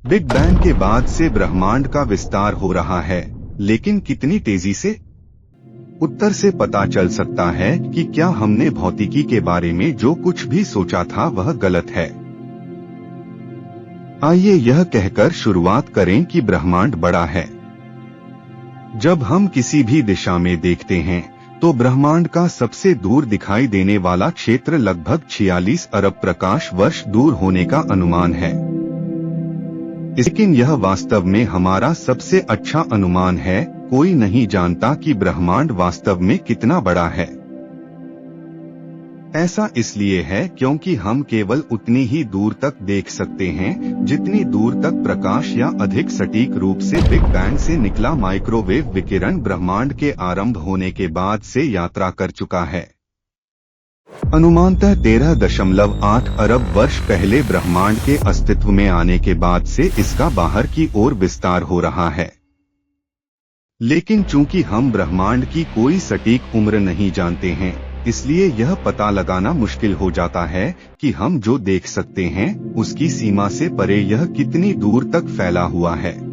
Big bang के बाद से ब्रह्मांड का विस्तार हो रहा है, लेकिन कितनी तेजी से? उत्तर से पता चल सकता है कि क्या हमने भौतिकी के बारे में जो कुछ भी सोचा था वह गलत है। आइए यह कहकर शुरुआत करें कि ब्रह्मांड बड़ा है। जब हम किसी भी दिशा में देखते हैं तो ब्रह्मांड का सबसे दूर दिखाई देने वाला क्षेत्र लगभग 46 अरब प्रकाश वर्ष दूर होने का अनुमान है। लेकिन यह वास्तव में हमारा सबसे अच्छा अनुमान है। कोई नहीं जानता कि ब्रह्मांड वास्तव में कितना बड़ा है। ऐसा इसलिए है क्योंकि हम केवल उतनी ही दूर तक देख सकते हैं जितनी दूर तक प्रकाश या अधिक सटीक रूप से बिग बैंग से निकला माइक्रोवेव विकिरण ब्रह्मांड के आरंभ होने के बाद से यात्रा कर चुका है। अनुमानतः 13.8 अरब वर्ष पहले ब्रह्मांड के अस्तित्व में आने के बाद से इसका बाहर की ओर विस्तार हो रहा है। लेकिन चूंकि हम ब्रह्मांड की कोई सटीक उम्र नहीं जानते हैं, इसलिए यह पता लगाना मुश्किल हो जाता है कि हम जो देख सकते हैं उसकी सीमा से परे यह कितनी दूर तक फैला हुआ है।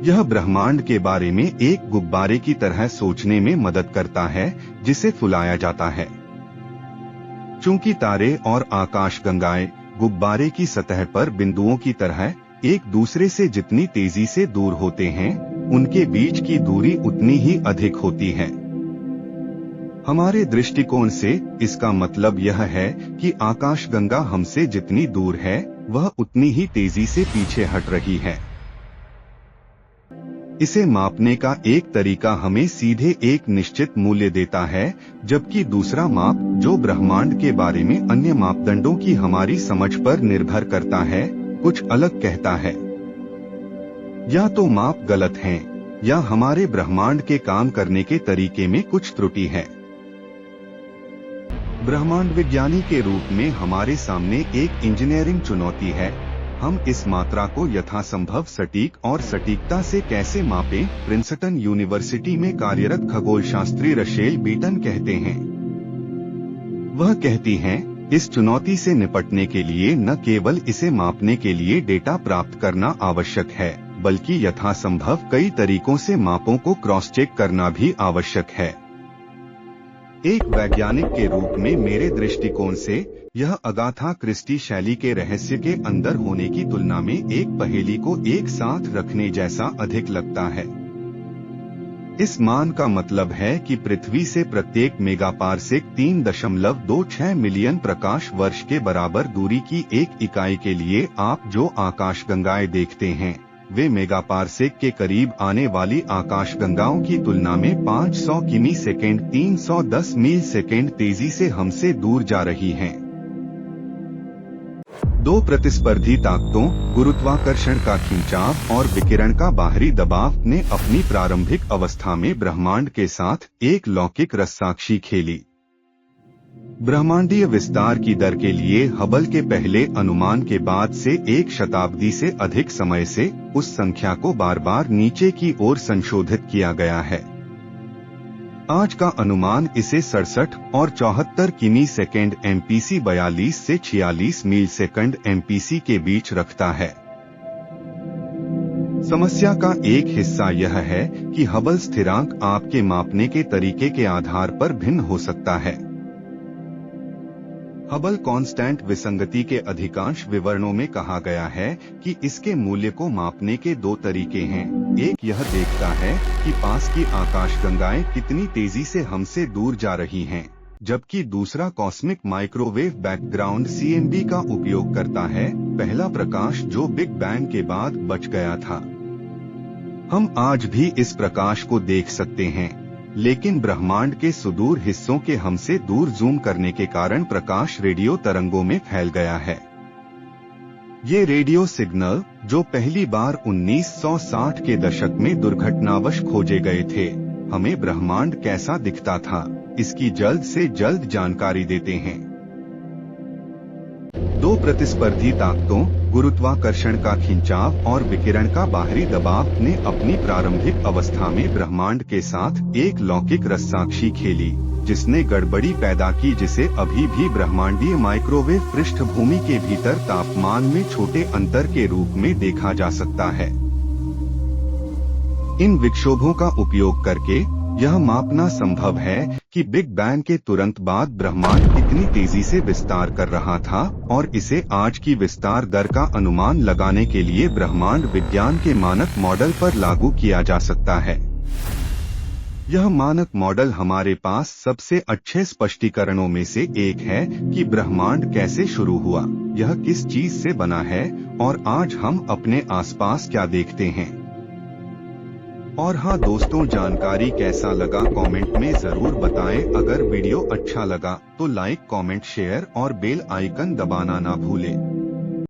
यह ब्रह्मांड के बारे में एक गुब्बारे की तरह सोचने में मदद करता है जिसे फुलाया जाता है। चूंकि तारे और आकाशगंगाएं गुब्बारे की सतह पर बिंदुओं की तरह एक दूसरे से जितनी तेजी से दूर होते हैं, उनके बीच की दूरी उतनी ही अधिक होती है। हमारे दृष्टिकोण से इसका मतलब यह है कि आकाशगंगा हमसे जितनी दूर है वह उतनी ही तेजी से पीछे हट रही है। इसे मापने का एक तरीका हमें सीधे एक निश्चित मूल्य देता है, जबकि दूसरा माप जो ब्रह्मांड के बारे में अन्य मापदंडों की हमारी समझ पर निर्भर करता है, कुछ अलग कहता है। या तो माप गलत हैं, या हमारे ब्रह्मांड के काम करने के तरीके में कुछ त्रुटि है। ब्रह्मांड विज्ञानी के रूप में हमारे सामने एक इंजीनियरिंग चुनौती है। हम इस मात्रा को यथासंभव सटीक और सटीकता से कैसे मापें? प्रिंसटन यूनिवर्सिटी में कार्यरत खगोलशास्त्री रशेल बीटन कहते हैं। वह कहती हैं, इस चुनौती से निपटने के लिए न केवल इसे मापने के लिए डेटा प्राप्त करना आवश्यक है, बल्कि यथासंभव कई तरीकों से मापों को क्रॉस चेक करना भी आवश्यक है। एक वैज्ञानिक के रूप में मेरे दृष्टिकोण से यह अगाथा क्रिस्टी शैली के रहस्य के अंदर होने की तुलना में एक पहेली को एक साथ रखने जैसा अधिक लगता है। इस मान का मतलब है कि पृथ्वी से प्रत्येक मेगापार्सेक 3.26 मिलियन प्रकाश वर्ष के बराबर दूरी की एक इकाई के लिए आप जो आकाशगंगाएं देखते हैं, वे मेगापार्सेक के करीब आने वाली आकाशगंगाओं की तुलना में 500 किमी सेकेंड 310 मील सेकेंड तेजी से हमसे दूर जा रही हैं। दो प्रतिस्पर्धी ताकतों, गुरुत्वाकर्षण का खिंचाव और विकिरण का बाहरी दबाव ने अपनी प्रारंभिक अवस्था में ब्रह्मांड के साथ एक लौकिक रस्साकशी खेली। ब्रह्मांडीय विस्तार की दर के लिए हबल के पहले अनुमान के बाद से एक शताब्दी से अधिक समय से उस संख्या को बार बार नीचे की ओर संशोधित किया गया है। आज का अनुमान इसे 67 और 74 किमी सेकेंड MPC 42 से 46 मील सेकंड MPC के बीच रखता है। समस्या का एक हिस्सा यह है कि हबल स्थिरांक आपके मापने के तरीके के आधार पर भिन्न हो सकता है। हबल कांस्टेंट विसंगति के अधिकांश विवरणों में कहा गया है कि इसके मूल्य को मापने के दो तरीके हैं। एक यह देखता है कि पास की आकाशगंगाएं कितनी तेजी से हमसे दूर जा रही हैं, जबकि दूसरा कॉस्मिक माइक्रोवेव बैकग्राउंड CMB का उपयोग करता है, पहला प्रकाश जो बिग बैंग के बाद बच गया था। हम आज भी इस प्रकाश को देख सकते हैं, लेकिन ब्रह्मांड के सुदूर हिस्सों के हमसे दूर जूम करने के कारण प्रकाश रेडियो तरंगों में फैल गया है। ये रेडियो सिग्नल, जो पहली बार 1960 के दशक में दुर्घटनावश खोजे गए थे, हमें ब्रह्मांड कैसा दिखता था, इसकी जल्द से जल्द जानकारी देते हैं। दो प्रतिस्पर्धी ताकतों, गुरुत्वाकर्षण का खिंचाव और विकिरण का बाहरी दबाव ने अपनी प्रारंभिक अवस्था में ब्रह्मांड के साथ एक लौकिक रस्साकशी खेली, जिसने गड़बड़ी पैदा की, जिसे अभी भी ब्रह्मांडीय माइक्रोवेव पृष्ठभूमि के भीतर तापमान में छोटे अंतर के रूप में देखा जा सकता है। इन विक्षोभों का उपयोग करके यह मापना संभव है कि बिग बैंग के तुरंत बाद ब्रह्मांड कितनी तेजी से विस्तार कर रहा था, और इसे आज की विस्तार दर का अनुमान लगाने के लिए ब्रह्मांड विज्ञान के मानक मॉडल पर लागू किया जा सकता है। यह मानक मॉडल हमारे पास सबसे अच्छे स्पष्टीकरणों में से एक है कि ब्रह्मांड कैसे शुरू हुआ, यह किस चीज से बना है, और आज हम अपने आसपास क्या देखते हैं। और हाँ दोस्तों, जानकारी कैसा लगा कमेंट में जरूर बताएं। अगर वीडियो अच्छा लगा तो लाइक, कमेंट, शेयर और बेल आइकन दबाना ना भूलें।